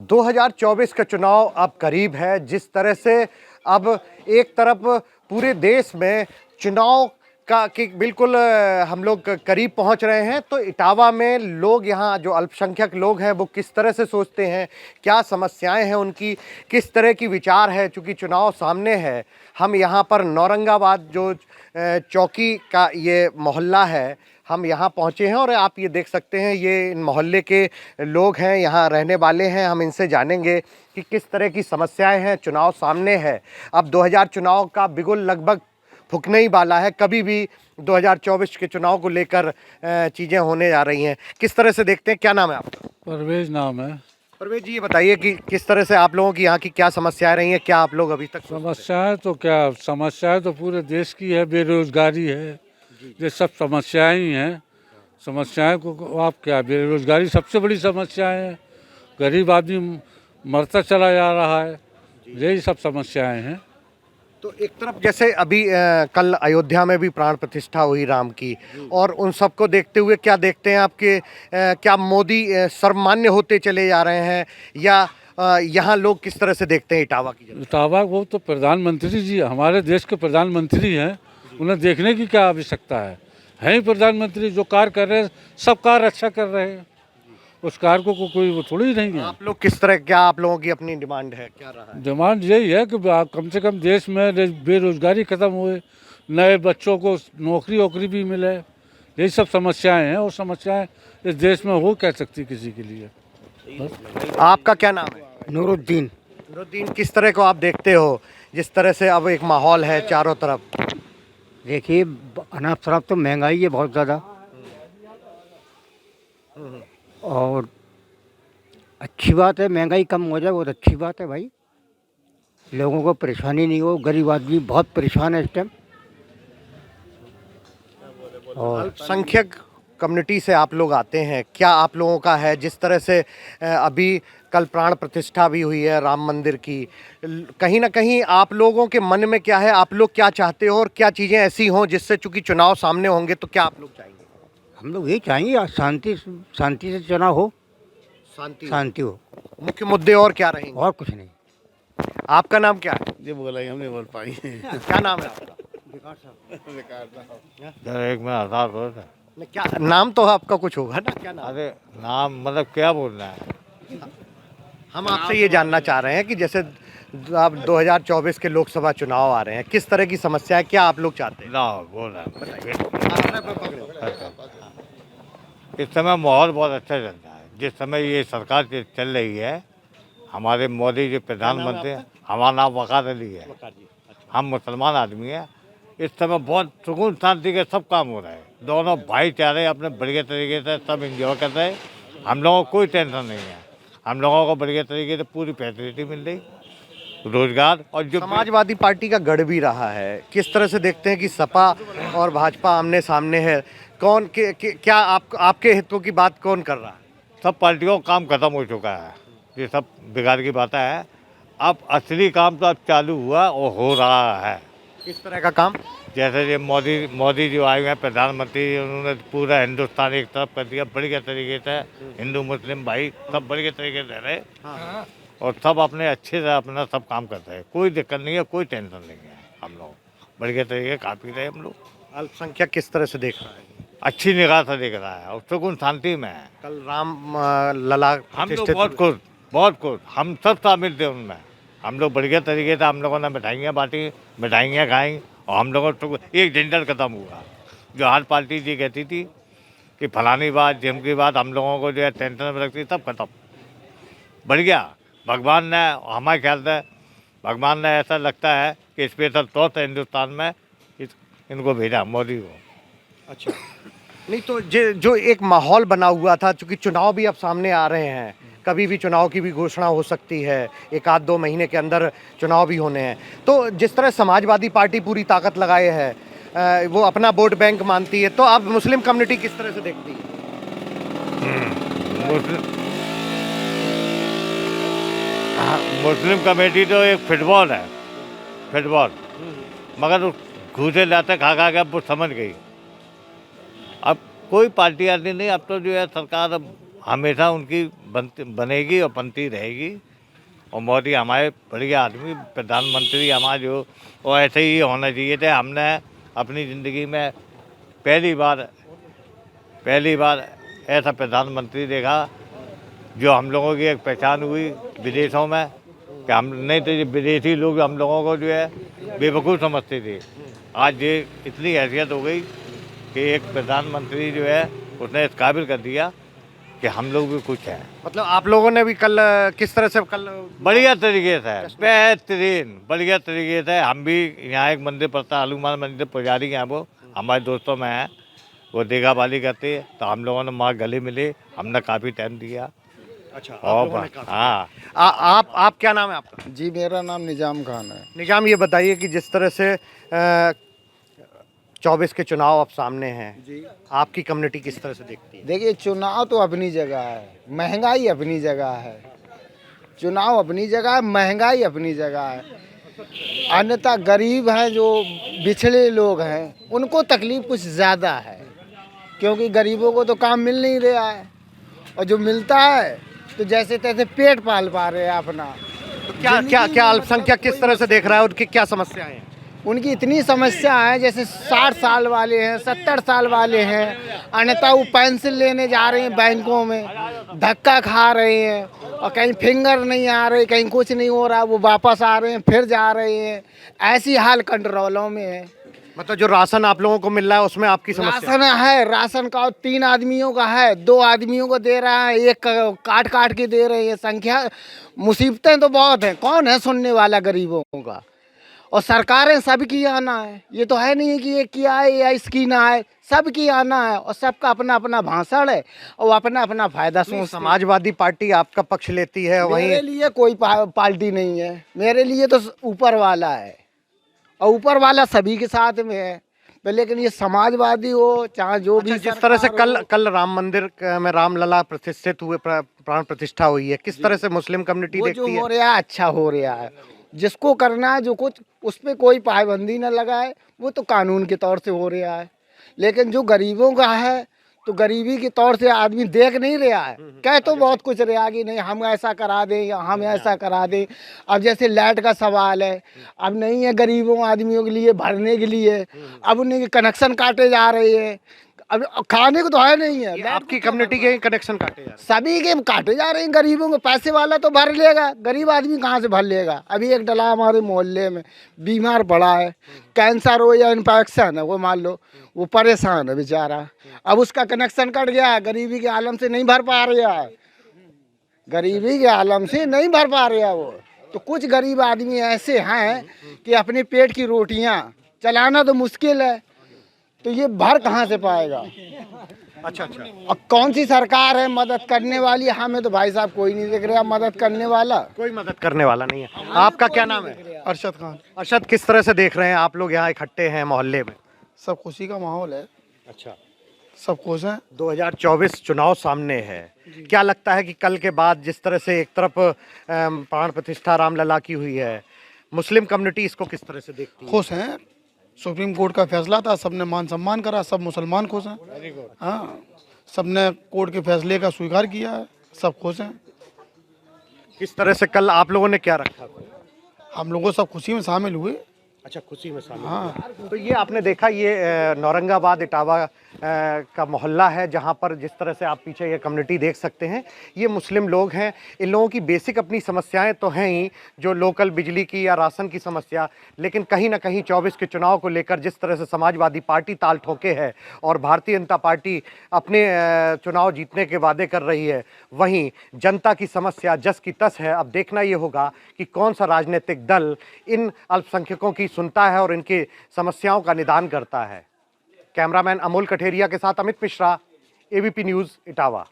2024 का चुनाव अब करीब है। जिस तरह से अब एक तरफ पूरे देश में चुनाव का कि बिल्कुल हम लोग करीब पहुंच रहे हैं, तो इटावा में लोग, यहाँ जो अल्पसंख्यक लोग हैं, वो किस तरह से सोचते हैं, क्या समस्याएं हैं उनकी, किस तरह की विचार है। चूँकि चुनाव सामने है, हम यहाँ पर नौरंगाबाद जो चौकी का ये मोहल्ला है, हम यहाँ पहुँचे हैं और आप ये देख सकते हैं, ये इन मोहल्ले के लोग हैं, यहाँ रहने वाले हैं। हम इनसे जानेंगे कि किस तरह की समस्याएं हैं। चुनाव सामने है, अब 2000 चुनाव का बिगुल लगभग फूकने ही वाला है। कभी भी 2024 के चुनाव को लेकर चीज़ें होने जा रही हैं। किस तरह से देखते हैं? क्या नाम है आपका? परवेज नाम है। परवेज जी, ये बताइए कि किस तरह से आप लोगों की यहाँ की क्या समस्याएं रही हैं, क्या आप लोग अभी तक समस्याएं तो पूरे देश की है। बेरोजगारी है, ये सब समस्याएं ही हैं। समस्याएं को आप क्या, बेरोजगारी सबसे बड़ी समस्या है। गरीब आदमी मरता चला जा रहा है, यही सब समस्याएं हैं। तो एक तरफ जैसे अभी कल अयोध्या में भी प्राण प्रतिष्ठा हुई राम की, और उन सबको देखते हुए क्या देखते हैं आपके, क्या मोदी सर्वमान्य होते चले जा रहे हैं, या यहाँ लोग किस तरह से देखते हैं इटावा की जनता? इटावा वो तो प्रधानमंत्री जी, हमारे देश के प्रधानमंत्री हैं, उन्हें देखने की क्या आवश्यकता है? हैं ही प्रधानमंत्री, जो कार्य कर रहे हैं सब कार्य अच्छा कर रहे हैं। उस कार्य को कोई वो थोड़ी नहीं है। आप लोग किस तरह, क्या आप लोगों की अपनी डिमांड है, क्या रहा है? डिमांड यही है कि कम से कम देश में बेरोजगारी खत्म हुए, नए बच्चों को नौकरी वोकरी भी मिले। यही सब समस्याएं हैं, और समस्याएं इस देश में हो क्या सकती किसी के लिए। आपका क्या नाम है? नूरुद्दीन। नूरुद्दीन, किस तरह को आप देखते हो, जिस तरह से अब एक माहौल है चारों तरफ? देखिए, अनाप शराब तो महंगाई है बहुत ज़्यादा, और अच्छी बात है महंगाई कम हो जाए, बहुत अच्छी बात है भाई। लोगों को परेशानी नहीं हो, गरीब आदमी बहुत परेशान है इस टाइम। और अल्पसंख्यक कम्युनिटी से आप लोग आते हैं, क्या आप लोगों का है, जिस तरह से अभी कल प्राण प्रतिष्ठा भी हुई है राम मंदिर की, कहीं ना कहीं आप लोगों के मन में क्या है, आप लोग क्या चाहते हो, और क्या चीज़ें ऐसी हों जिससे, चूंकि चुनाव सामने होंगे, तो क्या आप लोग चाहेंगे? हम लोग यही चाहेंगे, शांति से चुनाव हो, शांति हो। मुख्य मुद्दे और क्या रहेंगे? और कुछ नहीं। आपका नाम क्या है? ये बोला ही हम नहीं बोल पाई। क्या नाम है आपका? एक में आधार बोल रहा। क्या नाम तो आपका कुछ होगा ना, क्या नाम? अरे नाम मतलब क्या बोलना है? हम आपसे ये जानना चाह रहे हैं कि जैसे आप 2024 के लोकसभा चुनाव आ रहे हैं, किस तरह की समस्या है, क्या आप लोग चाहते हैं? ना बोल रहा इस समय माहौल बहुत अच्छा चल रहा है। जिस समय ये सरकार चल रही है, हमारे मोदी जी प्रधानमंत्री, हमारा नाम वकार अली है। हम मुसलमान आदमी हैं। इस समय बहुत सुकून शांति के सब काम हो रहा है। दोनों भाईचारे अपने बढ़िया तरीके से सब इंजॉय कर रहे हैं। हम लोगों को कोई टेंशन नहीं है। हम लोगों को बढ़िया तरीके से पूरी फैसिलिटी मिल रही, रोजगार। और जो समाजवादी पार्टी का गढ़ भी रहा है, किस तरह से देखते हैं कि सपा और भाजपा आमने सामने है, कौन क्या आपके हितों की बात कौन कर रहा है? सब पार्टियों का काम खत्म हो चुका है। ये सब बेकार की बातें है। अब असली काम तो अब चालू हुआ और हो रहा है। किस तरह का काम? जैसे ये मोदी जो आए हुए हैं प्रधानमंत्री, उन्होंने पूरा हिंदुस्तान एक तरफ कर दिया बढ़िया तरीके से। हिंदू मुस्लिम भाई सब बढ़िया तरीके से रह रहे, और सब अपने अच्छे से अपना सब काम करते हैं। कोई दिक्कत नहीं है, कोई टेंशन नहीं है। हम लोग बढ़िया तरीके खा पी रहे हैं। हम लोग अल्पसंख्यक किस तरह से देख रहा है? अच्छी निगाह से देख रहा है और सुकून शांति में है। कल राम लला हम लोग बहुत खुश हम सब शामिल थे उनमें। हम लोग बढ़िया तरीके से, हम लोगों ने मिठाइयाँ बांटी, मिठाइयाँ खाई, और हम लोगों को एक झंझट खत्म हुआ। जो हर पार्टी जी कहती थी कि फलानी बात जिम की बात हम लोगों को जो है टेंशन में रखती, सब खत्म बढ़िया। भगवान ने, हमारे ख्याल से भगवान ने ऐसा लगता है कि स्पेशल तौर से हिंदुस्तान में इनको भेजा, मोदी को। अच्छा, नहीं तो जो एक माहौल बना हुआ था, चूंकि चुनाव भी अब सामने आ रहे हैं, कभी भी चुनाव की भी घोषणा हो सकती है, एक आध 2 महीने के अंदर चुनाव भी होने हैं, तो जिस तरह समाजवादी पार्टी पूरी ताकत लगाए है, वो अपना वोट बैंक मानती है, तो अब मुस्लिम कम्युनिटी किस तरह से देखती है? मुस्लिम कमेटी तो एक फुटबॉल है, फुटबॉल, मगर घूसे लाते खा खा के अब समझ गई। अब कोई पार्टी आती नहीं। अब तो जो है सरकार अब हमेशा उनकी बनेगी और बनती रहेगी। और मोदी हमारे बढ़िया आदमी, प्रधानमंत्री हमारे जो, और ऐसे ही होना चाहिए थे। हमने अपनी ज़िंदगी में पहली बार ऐसा प्रधानमंत्री देखा जो हम लोगों की एक पहचान हुई विदेशों में, कि हम नहीं तो ये विदेशी लोग हम लोगों को जो है बेवकूफ़ समझते थे। आज ये इतनी हैसियत हो गई कि एक प्रधानमंत्री जो है उसने इस काबिल कर दिया कि हम लोग भी कुछ हैं। मतलब आप लोगों ने भी कल किस तरह से कल बढ़िया तरीके से, बेहतरीन बढ़िया तरीके से। हम भी यहाँ एक मंदिर पड़ता, हनुमान मंदिर, पुजारी हैं वो हमारे दोस्तों में हैं, वो देखा बाली करते, तो हम लोगों ने वहाँ गले मिले, हमने काफ़ी टाइम दिया। अच्छा, और हाँ, आप क्या नाम है आपका? जी, मेरा नाम निजाम खान है। निजाम, ये बताइए कि जिस तरह से 24 के चुनाव अब सामने हैं, जी, आपकी कम्युनिटी किस तरह से देखती है? देखिए, चुनाव तो अपनी जगह है, महंगाई अपनी जगह है। चुनाव अपनी जगह है, महंगाई अपनी जगह है। अन्यथा गरीब हैं, जो पिछड़े लोग हैं, उनको तकलीफ कुछ ज़्यादा है, क्योंकि गरीबों को तो काम मिल नहीं रहा है, और जो मिलता है तो जैसे तैसे पेट पाल पा रहे हैं अपना। तो क्या अल्पसंख्यक किस तरह से देख रहा है, उनकी क्या समस्याएं हैं? उनकी इतनी समस्या है, जैसे 60 साल वाले हैं, 70 साल वाले हैं, अन्यथा वो पेंशन लेने जा रहे हैं बैंकों में, धक्का खा रहे हैं, और कहीं फिंगर नहीं आ रहे, कहीं कुछ नहीं हो रहा, वो वापस आ रहे हैं, फिर जा रहे हैं। ऐसी हाल कंट्रोलों में है। मतलब जो राशन आप लोगों को मिल रहा है उसमें आपकी समस्या राशन है, राशन का 3 आदमियों का है, 2 आदमियों को दे रहा है, एक काट काट के दे रहे हैं। संख्या, मुसीबतें तो बहुत हैं, कौन है सुनने वाला गरीबों का? और सरकारें सबकी आना है, ये तो है नहीं कि एक की आए या इसकी ना आए, सबकी आना है, और सबका अपना अपना भाषण है, और अपना अपना फायदा सोचते हैं। समाजवादी पार्टी आपका पक्ष लेती है, वहीं मेरे लिए कोई पार्टी नहीं है, मेरे लिए तो ऊपर वाला है, और ऊपर वाला सभी के साथ में है। लेकिन ये समाजवादी हो चाहे जो भी, जिस तरह से कल राम मंदिर में रामलला प्रतिष्ठित हुए, प्राण प्रतिष्ठा हुई है, किस तरह से मुस्लिम कम्युनिटी वो देखती जो है? हो रहा है अच्छा हो रहा है, जिसको करना है जो कुछ, उस पर कोई पाबंदी न लगाए, वो तो कानून के तौर से हो रहा है। लेकिन जो गरीबों का है, तो गरीबी के तौर से आदमी देख नहीं रहा है, कह तो बहुत कुछ रहा कि नहीं हम ऐसा करा दें या हम ऐसा करा दें। अब जैसे लाइट का सवाल है, अब नहीं है गरीबों आदमियों के लिए भरने के लिए, अब उन्हें कनेक्शन काटे जा रहे हैं। अब खाने को तो है नहीं है, आपकी कम्युनिटी के कनेक्शन काटे जा रहे सभी के काटे जा रहे हैं। गरीबों को, पैसे वाला तो भर लेगा, गरीब आदमी कहाँ से भर लेगा? अभी एक डला हमारे मोहल्ले में बीमार पड़ा है, कैंसर हो या इन्फेक्शन है, वो मान लो, वो परेशान है बेचारा। अब उसका कनेक्शन कट गया है, गरीबी के आलम से नहीं भर पा रहा है, गरीबी के आलम से नहीं भर पा रहा वो। तो कुछ गरीब आदमी ऐसे हैं कि अपने पेट की रोटियां चलाना तो मुश्किल है, तो ये भर कहाँ से पाएगा? अच्छा। अब कौन सी सरकार है मदद करने वाली? हमें तो भाई साहब कोई नहीं दिख रहा मदद करने वाला, कोई मदद करने वाला नहीं है। आपका क्या नाम है? अरशद खान। अरशद, किस तरह से देख रहे हैं आप लोग यहाँ इकट्ठे हैं मोहल्ले में? सब खुशी का माहौल है, अच्छा, सब खुश हैं। 2024 चुनाव सामने है, क्या लगता है कि कल के बाद जिस तरह से एक तरफ प्राण प्रतिष्ठा रामलला की हुई है, मुस्लिम कम्युनिटी इसको किस तरह से देखती है? खुश हैं, सुप्रीम कोर्ट का फैसला था, सबने मान सम्मान करा, सब मुसलमान खुश हैं। हाँ, सबने कोर्ट के फैसले का स्वीकार किया है, सब खुश हैं। किस तरह से कल आप लोगों ने क्या रखा? हम लोगों सब खुशी में शामिल हुए। अच्छा, खुशी में शामिल। हाँ, तो ये आपने देखा, ये नौरंगाबाद इटावा का मोहल्ला है, जहाँ पर जिस तरह से आप पीछे ये कम्युनिटी देख सकते हैं, ये मुस्लिम लोग हैं। इन लोगों की बेसिक अपनी समस्याएं तो हैं ही, जो लोकल बिजली की या राशन की समस्या, लेकिन कहीं ना कहीं 24 के चुनाव को लेकर जिस तरह से समाजवादी पार्टी ताल ठोके है और भारतीय जनता पार्टी अपने चुनाव जीतने के वादे कर रही है, वहीं जनता की समस्या जस की तस है। अब देखना ये होगा कि कौन सा राजनीतिक दल इन अल्पसंख्यकों की सुनता है और इनकी समस्याओं का निदान करता है। कैमरामैन अमोल कठेरिया के साथ अमित मिश्रा, एबीपी न्यूज़, इटावा।